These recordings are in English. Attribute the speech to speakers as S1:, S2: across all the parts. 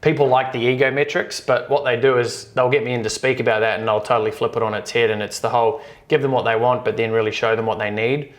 S1: people like the ego metrics, but what they do is they'll get me in to speak about that and they'll totally flip it on its head, and it's the whole give them what they want but then really show them what they need.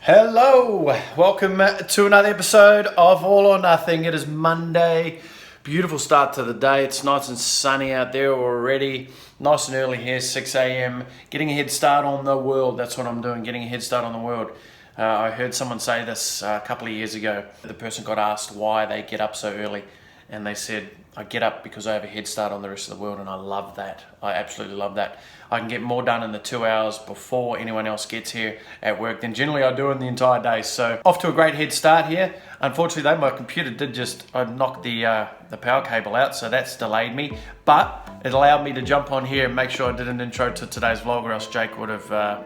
S1: Hello, welcome to another episode of All or Nothing. It is Monday, beautiful start to the day. It's nice and sunny out there already, nice and early here, 6 a.m. Getting a head start on the world, that's what I'm doing, getting a head start on the world. I heard someone say this a couple of years ago. The person got asked why they get up so early, and they said, I get up because I have a head start on the rest of the world, and I love that. I absolutely love that. I can get more done in the 2 hours before anyone else gets here at work than generally I do in the entire day. So off to a great head start here. Unfortunately though, my computer did just knock the power cable out, so that's delayed me. But it allowed me to jump on here and make sure I did an intro to today's vlog, or else Jake would have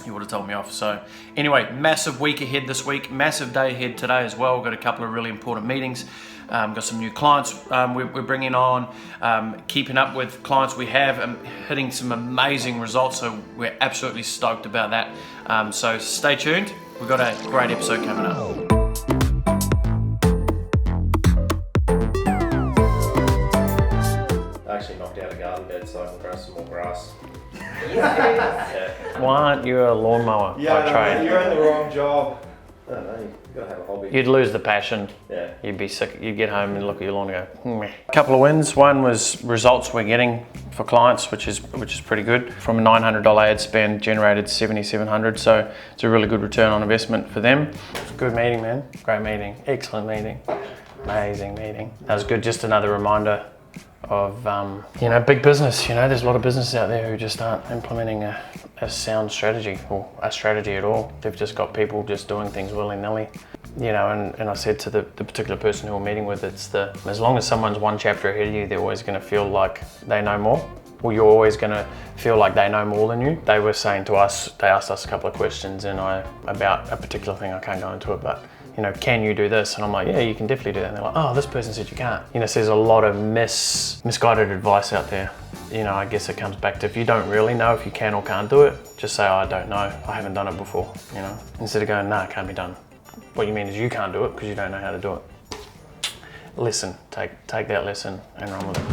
S1: he would have told me off. So anyway, massive week ahead this week, massive day ahead today as well. We've got a couple of really important meetings. Got some new clients we're bringing on, keeping up with clients we have, hitting some amazing results, so we're absolutely stoked about that. So stay tuned, we've got a great episode coming up.
S2: I actually knocked out a garden bed so I can grow some more grass.
S1: Yeah. Why aren't you a lawnmower by trade?
S2: You're in the wrong job. I don't know, you've got to have a hobby.
S1: You'd lose the passion.
S2: Yeah.
S1: You'd be sick. You'd get home and look at your lawn and go, meh. A couple of wins. One was results we're getting for clients, which is pretty good. From a $900 ad spend, generated $7,700. So it's a really good return on investment for them. It's a good meeting, man. Great meeting. Excellent meeting. Amazing meeting. That was good. Just another reminder of big business. There's a lot of businesses out there who just aren't implementing a sound strategy or a strategy at all. They've just got people just doing things willy-nilly. And I said to the particular person who we're meeting with, as long as someone's one chapter ahead of you, they're always going to feel like they know more, or you're always going to feel like they know more than you. They were saying to us, they asked us a couple of questions about a particular thing. I can't go into it, but can you do this? And I'm like, yeah, you can definitely do that. And they're like, oh, this person said you can't. So there's a lot of misguided advice out there. I guess it comes back to, if you don't really know if you can or can't do it, just say, oh, I don't know, I haven't done it before, instead of going, nah, it can't be done. What you mean is you can't do it because you don't know how to do it. Listen, take that lesson and run with it.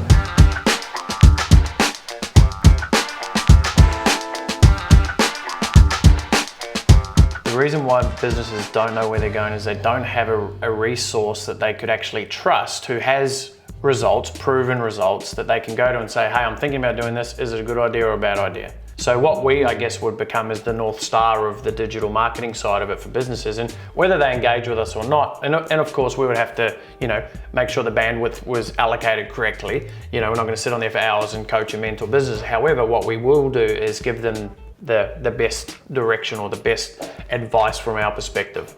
S1: The reason why businesses don't know where they're going is they don't have a resource that they could actually trust, who has results, proven results, that they can go to and say, hey, I'm thinking about doing this. Is it a good idea or a bad idea? So what we, I guess, would become is the North Star of the digital marketing side of it for businesses, and whether they engage with us or not. And of course, we would have to, make sure the bandwidth was allocated correctly. We're not going to sit on there for hours and coach and mentor business. However, what we will do is give them the best direction or the best advice from our perspective.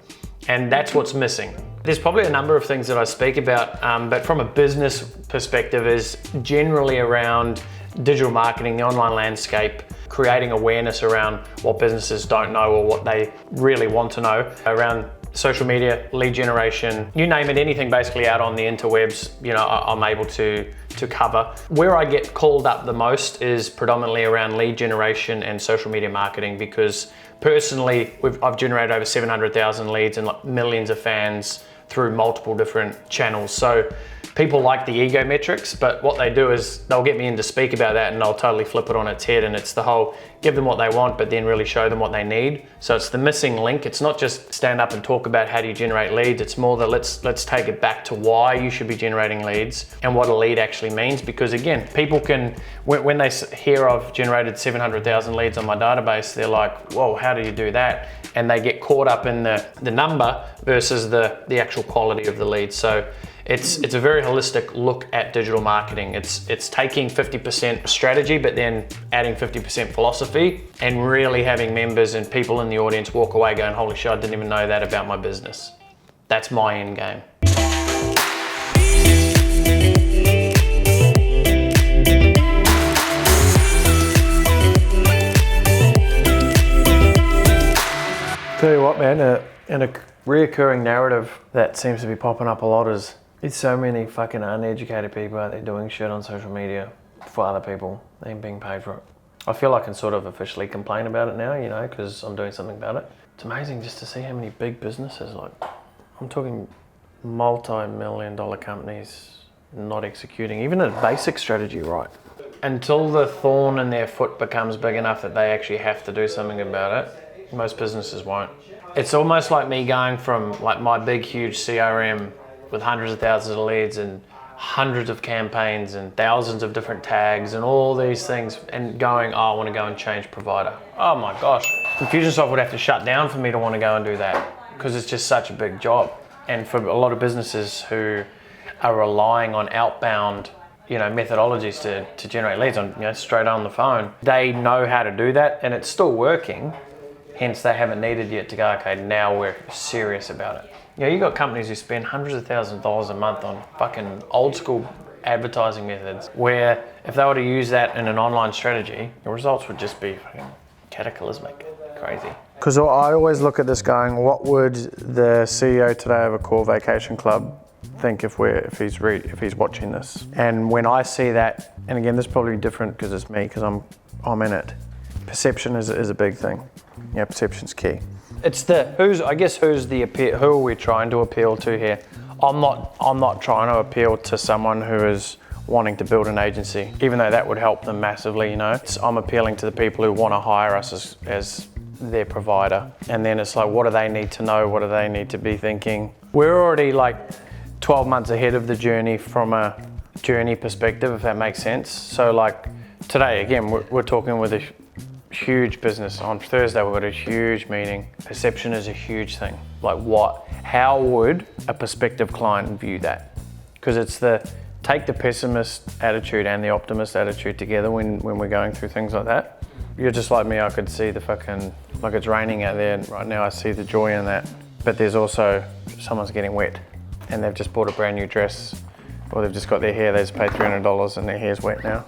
S1: And that's what's missing. There's probably a number of things that I speak about, but from a business perspective is generally around digital marketing, the online landscape, creating awareness around what businesses don't know or what they really want to know, around social media, lead generation, you name it, anything basically out on the interwebs, I'm able to cover. Where I get called up the most is predominantly around lead generation and social media marketing, because personally, I've generated over 700,000 leads and millions of fans through multiple different channels. So people like the ego metrics, but what they do is they'll get me in to speak about that and they'll totally flip it on its head, and it's the whole give them what they want but then really show them what they need. So it's the missing link. It's not just stand up and talk about how do you generate leads. It's more that let's take it back to why you should be generating leads and what a lead actually means. Because again, people can, when they hear I've generated 700,000 leads on my database, they're like, whoa, how do you do that? And they get caught up in the number versus the actual quality of the leads. So it's a very holistic look at digital marketing. It's taking 50% strategy, but then adding 50% philosophy, and really having members and people in the audience walk away going, holy shit, I didn't even know that about my business. That's my end game. Tell you what, man, and a reoccurring narrative that seems to be popping up a lot is There's so many fucking uneducated people out there doing shit on social media for other people and being paid for it. I feel I can sort of officially complain about it now, you know, because I'm doing something about it. It's amazing just to see how many big businesses, like, I'm talking multi-million-dollar companies not executing even a basic strategy right. Until the thorn in their foot becomes big enough that they actually have to do something about it, most businesses won't. It's almost like me going from like my big, huge CRM with hundreds of thousands of leads and hundreds of campaigns and thousands of different tags and all these things and going, oh, I want to go and change provider. Oh my gosh. Infusionsoft would have to shut down for me to want to go and do that because it's just such a big job. And for a lot of businesses who are relying on outbound, you know, methodologies to generate leads on, you know, straight on the phone, they know how to do that and it's still working. Hence they haven't needed yet to go, okay, now we're serious about it. You know, you've got companies who spend hundreds of thousands of dollars a month on fucking old school advertising methods where if they were to use that in an online strategy, the results would just be fucking cataclysmic, crazy. Because I always look at this going, what would the CEO today of a Core Vacation Club think if he's watching this? And when I see that, and again, this is probably different because it's me, because I'm in it. Perception is a big thing. Yeah, perception's key. It's who's the appeal, who are we trying to appeal to here? I'm not trying to appeal to someone who is wanting to build an agency, even though that would help them massively, you know. I'm appealing to the people who want to hire us as their provider. And then it's like, what do they need to know? What do they need to be thinking? We're already like 12 months ahead of the journey from a journey perspective, if that makes sense. So like today, again, we're talking with a huge business. On Thursday, we've got a huge meeting. Perception is a huge thing. Like how would a prospective client view that? Because it's take the pessimist attitude and the optimist attitude together when we're going through things like that. You're just like me, I could see the fucking, like it's raining out there and right now I see the joy in that. But there's also, someone's getting wet and they've just bought a brand new dress or they've just got their hair, they just paid $300 and their hair's wet now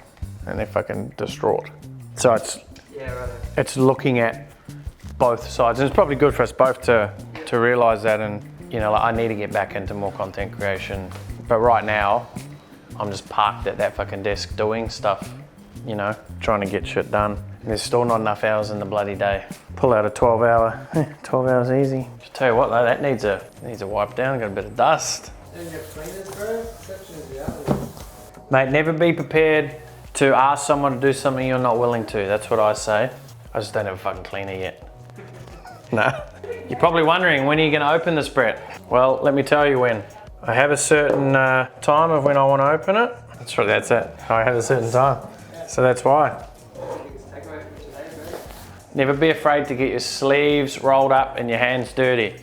S1: and they're fucking distraught. So it's looking at both sides, and it's probably good for us both to realize that. And you know, like, I need to get back into more content creation, but right now I'm just parked at that fucking desk doing stuff, you know, trying to get shit done. And there's still not enough hours in the bloody day. Pull out a 12 hours easy. Just tell you what though, that needs a wipe down. Got a bit of dust.
S3: And your cleaners, bro. Perception is reality.
S1: Mate, never be prepared to ask someone to do something you're not willing to. That's what I say. I just don't have a fucking cleaner yet. No. You're probably wondering, when are you gonna open this, Brett? Well, let me tell you when. I have a certain time of when I want to open it. That's it. I have a certain time. So that's why. Never be afraid to get your sleeves rolled up and your hands dirty.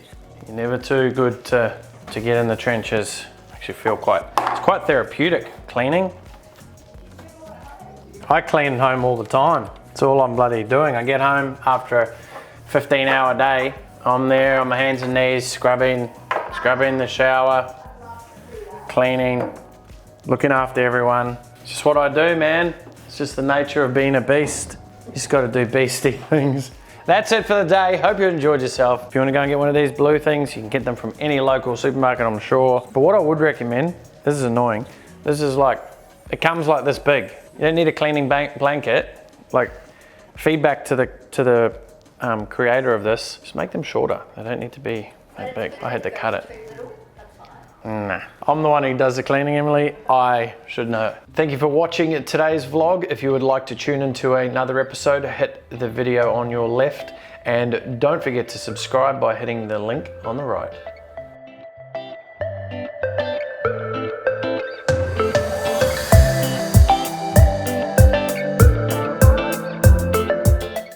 S1: You're never too good to get in the trenches. Actually feel it's quite therapeutic, cleaning. I clean home all the time. It's all I'm bloody doing. I get home after a 15-hour day. I'm there on my hands and knees, scrubbing the shower, cleaning, looking after everyone. It's just what I do, man. It's just the nature of being a beast. You just got to do beastie things. That's it for the day. Hope you enjoyed yourself. If you want to go and get one of these blue things, you can get them from any local supermarket, I'm sure. But what I would recommend, this is annoying, this is like, it comes like this big. You don't need a cleaning blanket. Like, feedback to the creator of this, just make them shorter. They don't need to be that big. I had to cut it. Nah. I'm the one who does the cleaning, Emily. I should know. Thank you for watching today's vlog. If you would like to tune into another episode, hit the video on your left and don't forget to subscribe by hitting the link on the right.